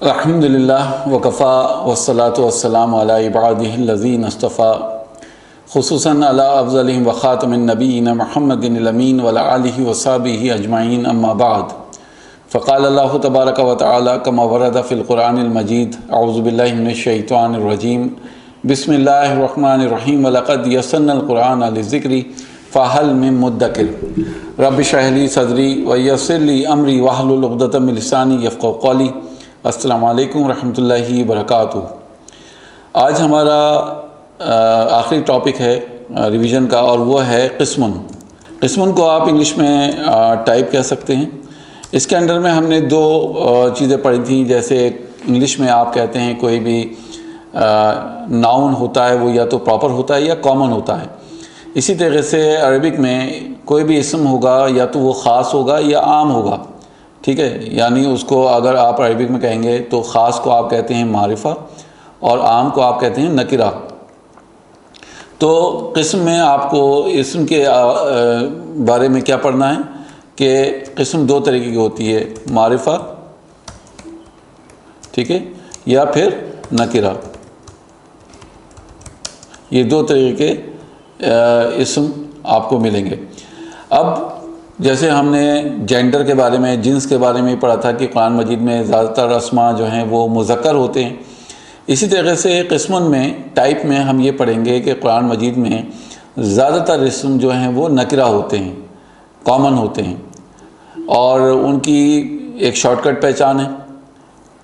अल्हम्दुलिल्लाह वकफ़ा वस्सलातु वस्सलामु अला इबादिहिल्लज़ीना इस्तफ़ा खुसूसन अला अफ़ज़लिहिम व ख़ातमिन नबीय्यिन मुहम्मदिनिल अमीन व अला आलिहि व सहबिहि अजमाइन अम्मा बाद फ़क़ाल अल्लाहु तबारक व तआला कमा वरद फ़िल क़ुरआनिल मजीद अऊज़ु बिल्लाहि मिनश शैतानिर रजीम बिस्मिल्लाहिर रहमानिर रहीम व लक़द यस्सरनल क़ुरआन लिज़िक्रि फ़हल मिन मुद्दकिर रब्बि इश्रह ली सदरी व यस्सिर ली अमरी वहलुल उक़दतम मिन लिसानी यफ़क़हू क़ौली। अस्सलामु अलैकुम रहमतुल्लाहि वबरकातुहू। आज हमारा आखिरी टॉपिक है रिवीजन का और वो है क़िस्मुन। क़िस्मुन को आप इंग्लिश में टाइप कह सकते हैं। इसके अंडर में हमने दो चीज़ें पढ़ी थी। जैसे इंग्लिश में आप कहते हैं कोई भी नाउन होता है वो या तो प्रॉपर होता है या कॉमन होता है। इसी तरीके से अरबिक में कोई भी इसम होगा या तो वो ख़ास होगा या आम होगा, ठीक है। यानी उसको अगर आप अरबिक में कहेंगे तो ख़ास को आप कहते हैं मारिफ़ा और आम को आप कहते हैं नकिरा। तो क़िस्म में आपको इसम के बारे में क्या पढ़ना है कि क़िस्म दो तरीके की होती है, मारिफ़ा, ठीक है, या फिर नकिरा। ये दो तरीके के इसम आपको मिलेंगे। अब जैसे हमने जेंडर के बारे में, जिन्स के बारे में पढ़ा था कि कुरान मजीद में ज़्यादातर अस्मा जो हैं वो मुज़क्कर होते हैं। इसी तरीके से क़िस्मुन में टाइप में हम ये पढ़ेंगे कि कुरान मजीद में ज़्यादातर इसम जो हैं वो नकिरा होते हैं, कॉमन होते हैं और उनकी एक शॉर्टकट पहचान है।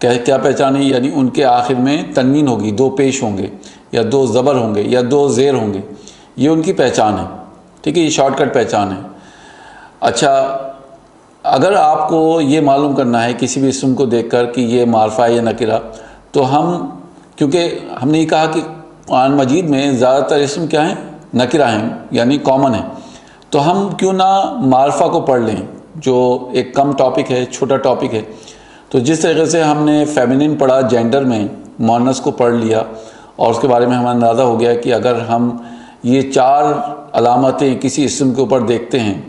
क्या पहचान है? यानी उनके आखिर में तन्वीन होगी, दो पेश होंगे या दो ज़बर होंगे या दो ज़ेर होंगे। ये उनकी पहचान है, ठीक है, ये शॉर्टकट पहचान है। अच्छा, अगर आपको ये मालूम करना है किसी भी इसम को देखकर कि ये मारफा है या नकिरा, तो हम, क्योंकि हमने ये कहा कि कुरान मजीद में ज़्यादातर इसम क्या हैं, नकिरा हैं, यानी कॉमन है, तो हम क्यों ना मारफा को पढ़ लें जो एक कम टॉपिक है, छोटा टॉपिक है। तो जिस तरीके से हमने फेमिनिन पढ़ा, जेंडर में मुअन्नस को पढ़ लिया और उसके बारे में हमें अंदाज़ा हो गया कि अगर हम ये चार अलामतें किसी इसम के ऊपर देखते हैं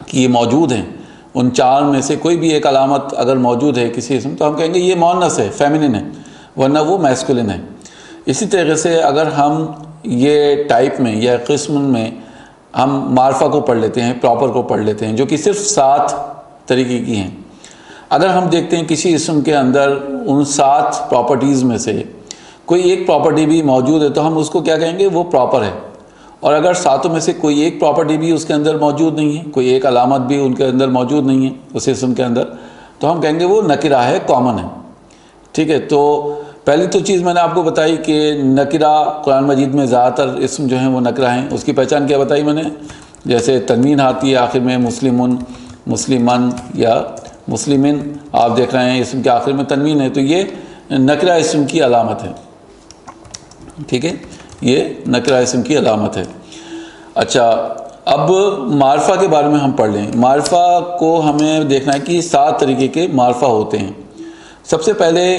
कि ये मौजूद हैं, उन चार में से कोई भी एक अलामत अगर मौजूद है किसी इसम, तो हम कहेंगे ये मुअन्नस है, फेमिनिन है, वरना वो मैस्कुलिन है। इसी तरीके से अगर हम ये टाइप में या क़िस्म में हम मारफा को पढ़ लेते हैं, प्रॉपर को पढ़ लेते हैं, जो कि सिर्फ 7 तरीके की हैं। अगर हम देखते हैं किसी इसम के अंदर उन 7 प्रॉपर्टीज़ में से कोई एक प्रॉपर्टी भी मौजूद है तो हम उसको क्या कहेंगे, वो प्रॉपर है। और अगर 7 में से कोई एक प्रॉपर्टी भी उसके अंदर मौजूद नहीं है, कोई एक अलामत भी उनके अंदर मौजूद नहीं है उस इसम के अंदर, तो हम कहेंगे वो नकिरा है, कॉमन है, ठीक है। तो पहली तो चीज़ मैंने आपको बताई कि नकिरा कुरान मजीद में ज़्यादातर इसम जो हैं वो नकिरा हैं। उसकी पहचान क्या बताई मैंने? जैसे तन्वीन आती है आखिर में, मुस्लिमुन, मुस्लिमन या मुस्लिमिन, आप देख रहे हैं इसम के आखिर में तन्वीन है, तो ये नकिरा इसम की अलामत है, ठीक है, ये नकिरा इसम की अलामत है। अच्छा, अब मारफा के बारे में हम पढ़ लें। मारफा को हमें देखना है कि 7 तरीके के मारफा होते हैं। सबसे पहले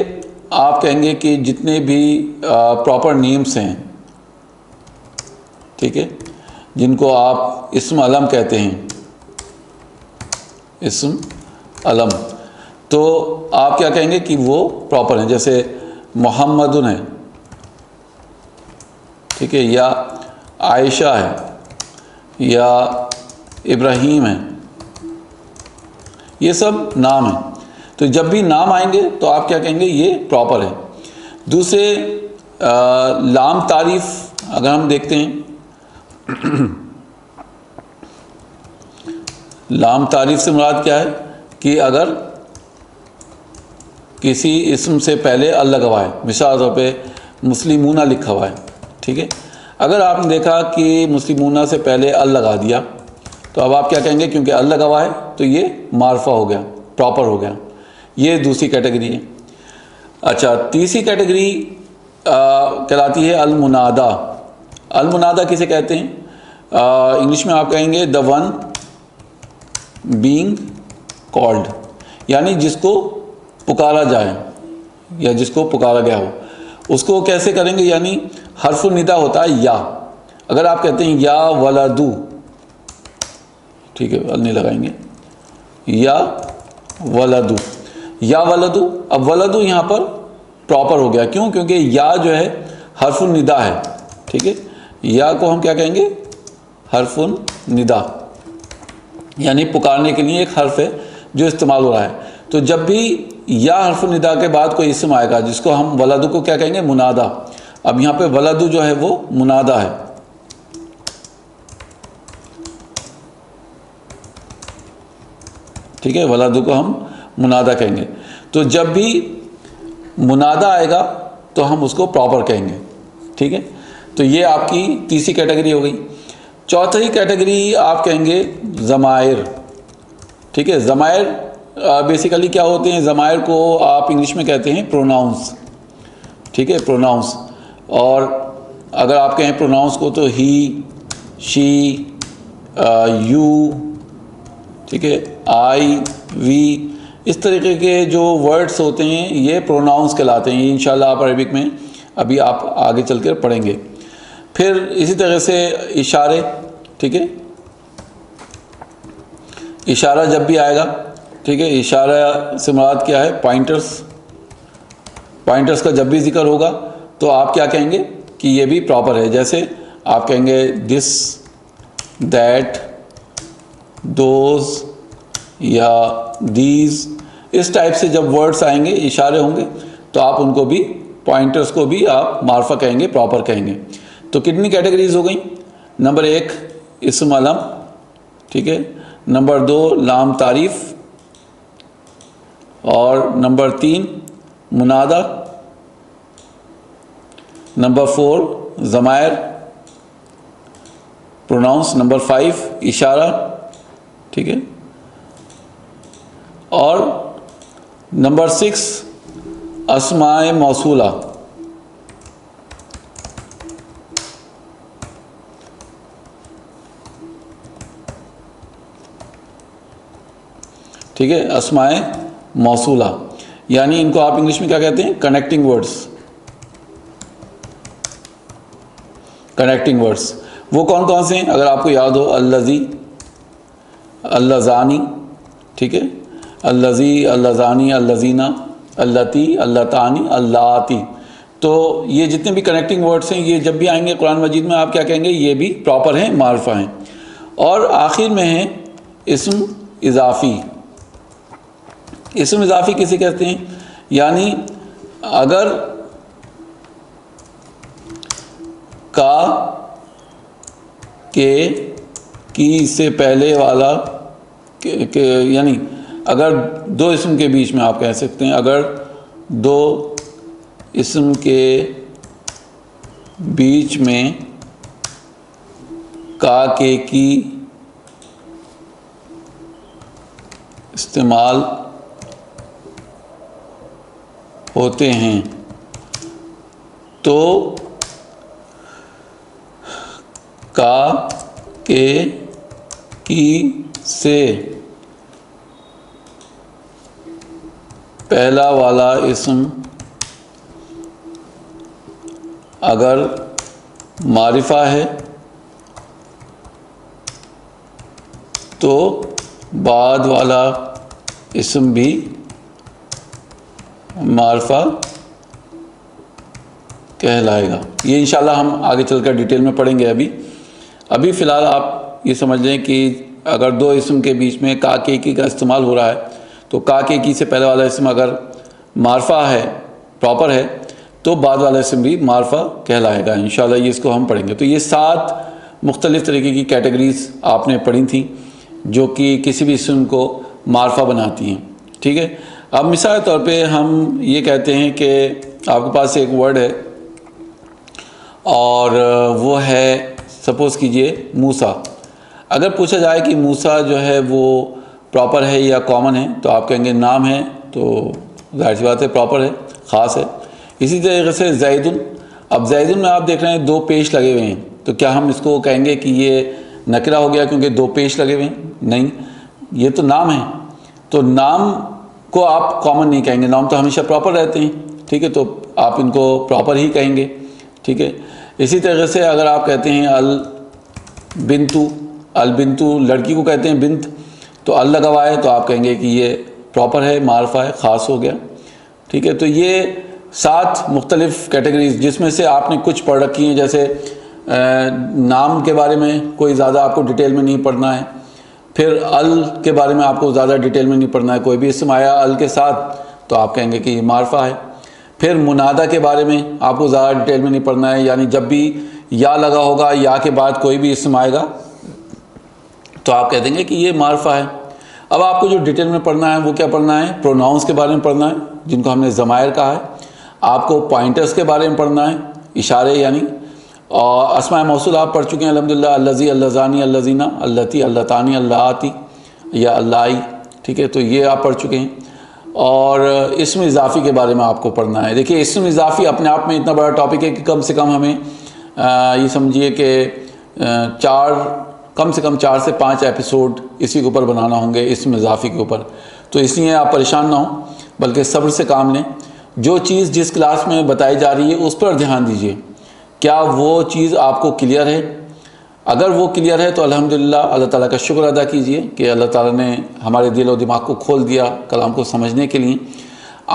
आप कहेंगे कि जितने भी प्रॉपर नेम्स हैं, ठीक है, जिनको आप इस्म अलम कहते हैं, इस्म अलम, तो आप क्या कहेंगे कि वो प्रॉपर हैं। जैसे मोहम्मदुन है, ठीक है, या आयशा है या इब्राहीम है, ये सब नाम हैं। तो जब भी नाम आएंगे तो आप क्या कहेंगे, ये प्रॉपर है। दूसरे लाम तारीफ़ अगर हम देखते हैं लाम तारीफ़ से मुराद क्या है कि अगर किसी इसम से पहले अल लगा हुआ है, मिसाल तौर पे मुस्लिमूना लिखा हुआ है, ठीक है, अगर आपने देखा कि मुस्लिमूना से पहले अल लगा दिया तो अब आप क्या कहेंगे, क्योंकि अल लगा हुआ है तो ये मारफा हो गया, प्रॉपर हो गया। ये दूसरी कैटेगरी है। अच्छा, तीसरी कैटेगरी कहलाती है अल मुनादा। अल मुनादा किसे कहते हैं? इंग्लिश में आप कहेंगे द वन बीइंग कॉल्ड, यानी जिसको पुकारा जाए या जिसको पुकारा गया हो, उसको कैसे करेंगे? यानी हर्फुल निदा होता है या। अगर आप कहते हैं या वलादू, ठीक है, अल नहीं लगाएंगे, या वलदू, या वलदु, अब वलदु यहाँ पर प्रॉपर हो गया, क्यों? क्योंकि या जो है हरफुन निदा है, ठीक है। या को हम क्या कहेंगे? हरफुन निदा, यानी पुकारने के लिए एक हर्फ है जो इस्तेमाल हो रहा है। तो जब भी या हरफुन निदा के बाद कोई इसम आएगा जिसको हम वलदु को क्या कहेंगे? मुनादा। अब यहाँ पे वलदु जो है वो मुनादा है, ठीक है, वलदु को हम मुनादा कहेंगे। तो जब भी मुनादा आएगा तो हम उसको प्रॉपर कहेंगे, ठीक है। तो ये आपकी तीसरी कैटेगरी हो गई। चौथी कैटेगरी आप कहेंगे ज़मायर, ठीक है। ज़मायर बेसिकली क्या होते हैं? ज़मायर को आप इंग्लिश में कहते हैं प्रोनाउंस, ठीक है, प्रोनाउंस। और अगर आप कहें प्रोनाउंस को तो ही, शी, यू, ठीक है, आई, वी, इस तरीके के जो वर्ड्स होते हैं ये प्रोनाउंस कहलाते हैं। ये इंशाल्लाह आप अरबिक में अभी आप आगे चलकर पढ़ेंगे। फिर इसी तरह से इशारे, ठीक है, इशारा जब भी आएगा, ठीक है, इशारा से मुराद क्या है? पॉइंटर्स। पॉइंटर्स का जब भी जिक्र होगा तो आप क्या कहेंगे कि ये भी प्रॉपर है। जैसे आप कहेंगे दिस, दैट, दोज या दीज, इस टाइप से जब वर्ड्स आएंगे, इशारे होंगे, तो आप उनको भी, पॉइंटर्स को भी आप मार्फा कहेंगे, प्रॉपर कहेंगे। तो कितनी कैटेगरीज हो गई? नंबर 1 इस्म अलम, ठीक है, नंबर 2 लाम तारीफ, और नंबर 3 मुनादा, नंबर 4 ज़मायर प्रोनाउंस, नंबर 5 इशारा, ठीक है, और नंबर 6 अस्माए मौसूला, ठीक है, अस्माए मौसूला, यानी इनको आप इंग्लिश में क्या कहते हैं? Connecting words. कनेक्टिंग वर्ड्स वो कौन कौन से हैं? अगर आपको याद हो, अल्लज़ी, अल्लज़ानी, ठीक है, अल्लज़ी, अल्लज़ानी, अल्लज़ीना, अल्लती, अल्लतानी, अल्लाती। तो ये जितने भी कनेक्टिंग वर्ड्स हैं ये जब भी आएंगे कुरान मजीद में आप क्या कहेंगे? ये भी प्रॉपर हैं, मार्फा हैं। और आखिर में है इस्म इज़ाफ़ी। इस्म इज़ाफ़ी किसे कहते हैं? यानी अगर का, के, की से पहले वाला के, यानी अगर दो इस्म के बीच में आप कह सकते हैं, अगर दो इस्म के बीच में का, के, की इस्तेमाल होते हैं तो का, के, की से पहला वाला इस्म अगर मारिफा है तो बाद वाला इस्म भी मारिफा कहलाएगा। ये इंशाल्लाह हम आगे चलकर डिटेल में पढ़ेंगे। अभी फ़िलहाल आप ये समझ लें कि अगर दो इस्म के बीच में का, के, की का इस्तेमाल हो रहा है तो का, के, की से पहले वाला इस्म अगर मारिफा है, प्रॉपर है, तो बाद वाला इस्म भी मारिफा कहलाएगा। इंशाल्लाह ये इसको हम पढ़ेंगे। तो ये 7 मुख्तलिफ़ तरीके की कैटेगरीज आपने पढ़ी थी जो कि किसी भी इस्म को मारिफा बनाती हैं, ठीक है। अब मिसाल तौर पे हम ये कहते हैं कि आपके पास एक वर्ड है और वो है, सपोज़ कीजिए मूसा। अगर पूछा जाए कि मूसा जो है वो प्रॉपर है या कॉमन है, तो आप कहेंगे नाम है तो जाहिर सी बात है प्रॉपर है, ख़ास है। इसी तरीके से जैदुन, अब जैदुन में आप देख रहे हैं 2 पेश लगे हुए हैं, तो क्या हम इसको कहेंगे कि ये नकरा हो गया क्योंकि 2 पेश लगे हुए हैं? नहीं, ये तो नाम है, तो नाम को आप कॉमन नहीं कहेंगे, नाम तो हमेशा प्रॉपर रहते हैं, ठीक है, तो आप इनको प्रॉपर ही कहेंगे, ठीक है। इसी तरह से अगर आप कहते हैं अल बिंतु लड़की को कहते हैं बिंत, तो अल लगा हुआ है तो आप कहेंगे कि ये प्रॉपर है, मारफा है, ख़ास हो गया। ठीक है, तो ये 7 मुख्तलिफ़ कैटेगरीज जिसमें से आपने कुछ पढ़ रखी हैं, जैसे नाम के बारे में कोई ज़्यादा आपको डिटेल में नहीं पढ़ना है, फिर अल के बारे में आपको ज़्यादा डिटेल में नहीं पढ़ना है, कोई भी इसम आया अल के साथ तो आप कहेंगे कि ये मारफा है। फिर मुनादा के बारे में आपको ज़्यादा डिटेल में नहीं पढ़ना है, यानी जब भी या लगा होगा, या के बाद कोई भी इसम आएगा तो आप कह देंगे कि ये मारफा है। अब आपको जो डिटेल में पढ़ना है वो क्या पढ़ना है, प्रोनाउंस के बारे में पढ़ना है जिनको हमने ज़मायर कहा है, आपको पॉइंटर्स के बारे में पढ़ना है, इशारे यानी, और अस्माए मौसूल आप पढ़ चुके हैं अल्हम्दुलिल्लाह, अल्लज़ी, अल्लज़ानी, अल्लज़ीना, अल्लती, अल्लतानी, अल्लाती या अल्लाई। ठीक है, तो ये आप पढ़ चुके हैं। और इस्म इज़ाफ़ी के बारे में आपको पढ़ना है। देखिए, इस्म इज़ाफ़ी अपने आप में इतना बड़ा टॉपिक है कि कम से कम हमें ये समझिए कि कम से कम 4 से 5 एपिसोड इसी के ऊपर बनाना होंगे, इस्म इज़ाफ़ी के ऊपर। तो इसलिए आप परेशान ना हो, बल्कि सब्र से काम लें। जो चीज़ जिस क्लास में बताई जा रही है उस पर ध्यान दीजिए, क्या वो चीज़ आपको क्लियर है। अगर वो क्लियर है तो अल्हम्दुलिल्लाह अल्लाह ताला का शुक्र अदा कीजिए कि अल्लाह ताला ने हमारे दिल और दिमाग को खोल दिया कलाम को समझने के लिए।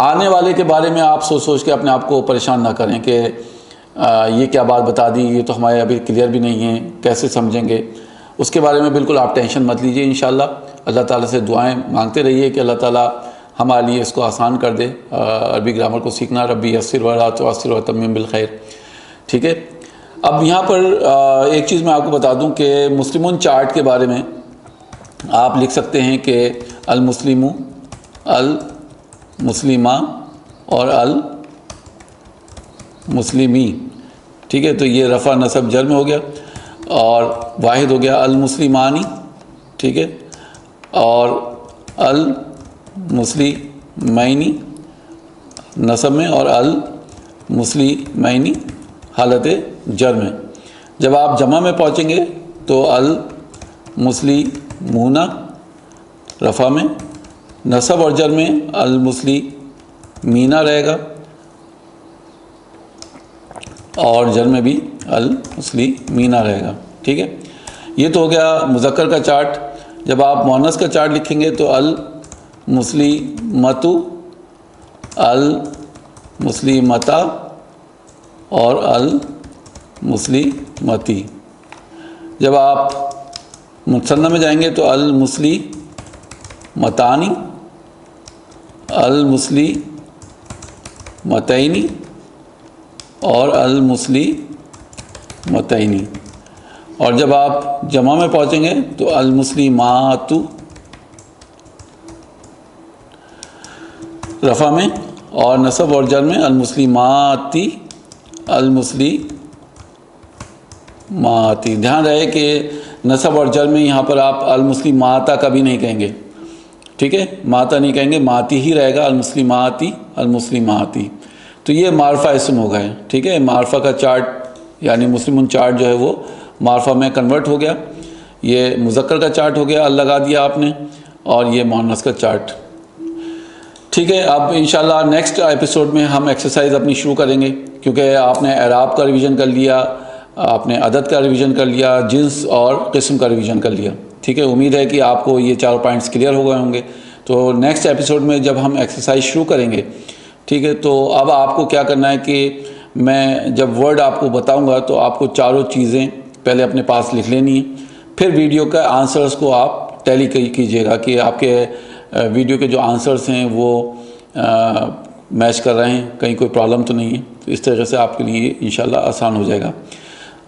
आने वाले के बारे में आप सोच सोच के अपने आप को परेशान ना करें कि ये क्या बात बता दी, ये तो हमारे अभी क्लियर भी नहीं है, कैसे समझेंगे। उसके बारे में बिल्कुल आप टेंशन मत लीजिए। इंशाअल्लाह अल्लाह ताला से दुआएं मांगते रहिए कि अल्लाह ताला हमारे लिए इसको आसान कर दे, अरबी ग्रामर को सीखना। रब्बी यस्सिर वला तुअस्सिर व तम्मिम बिल खैर। ठीक है, अब यहाँ पर एक चीज़ मैं आपको बता दूँ कि मुस्लिमून चार्ट के बारे में आप लिख सकते हैं कि अल मुस्लिमू, अल मुस्लिमा और अल मुस्लिमी। ठीक है, तो ये रफ़ा नसब जर में हो गया, और वाहिद हो गया अल मुस्लिमानी। ठीक है, और अल मुस्लिमैनी नसब में, और अल मुस्लिमैनी हालत जर में। जब आप जमा में पहुँचेंगे तो अल मुस्लिमूना रफ़ा में, नसब और जर में अल मुस्लिमीना रहेगा, और जर में भी अल मुस्लिमीना रहेगा। ठीक है, ये तो हो गया मुज़क्कर का चार्ट। जब आप मुअन्नस का चार्ट लिखेंगे तो अल मुस्लिमतु, अल मुस्लिमता और अल मुस्लिमती। जब आप मुसन्ना में जाएंगे तो अल मुस्लिमतानी, अल मुस्लिमतैनी और अल मुस्लिमतैनी। और जब आप जमा में पहुँचेंगे तो अल मुस्लिमातु रफ़ा में, और नसब और जर में अल मुस्लिमाती, अल मुस्लिमाती। ध्यान रहे कि नसब और जर में यहाँ पर आप अल मुस्लिमाता कभी नहीं कहेंगे। ठीक है, माता नहीं कहेंगे, माती ही रहेगा, अल मुस्लिमाती, अल मुस्लिमाती। तो ये मारफा इसम हो गए। ठीक है, मारफा का चार्ट यानी मुस्लिमून चार्ट जो है वो मारफा में कन्वर्ट हो गया। ये मुज़क्कर का चार्ट हो गया, अल लगा दिया आपने, और ये मुअन्नस का चार्ट। ठीक है, अब इंशाल्लाह नेक्स्ट एपिसोड में हम एक्सरसाइज अपनी शुरू करेंगे, क्योंकि आपने एराब का रिवीजन कर लिया, आपने अदद का रिवीजन कर लिया, जिन्स और किस्म का रिवीजन कर लिया। ठीक है, उम्मीद है कि आपको ये 4 पॉइंट्स क्लियर हो गए होंगे। तो नेक्स्ट एपिसोड में जब हम एक्सरसाइज शुरू करेंगे, ठीक है, तो अब आपको क्या करना है कि मैं जब वर्ड आपको बताऊंगा तो आपको चारों चीज़ें पहले अपने पास लिख लेनी है, फिर वीडियो का आंसर्स को आप टैली कीजिएगा कि आपके वीडियो के जो आंसर्स हैं वो मैच कर रहे हैं, कहीं कोई प्रॉब्लम तो नहीं है। तो इस तरह से आपके लिए इंशाल्लाह आसान हो जाएगा।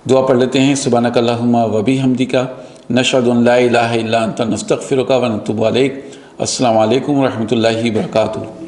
दुआ पढ़ लेते हैं। सुब्हानक अल्लाहुम्मा व बिहम्दिका नशहदु अन ला इलाहा इल्ला अंता नस्तगफिरुका व नतूबु अलैक। अस्सलामु अलैकुम व रहमतुल्लाहि व बरकातुहू।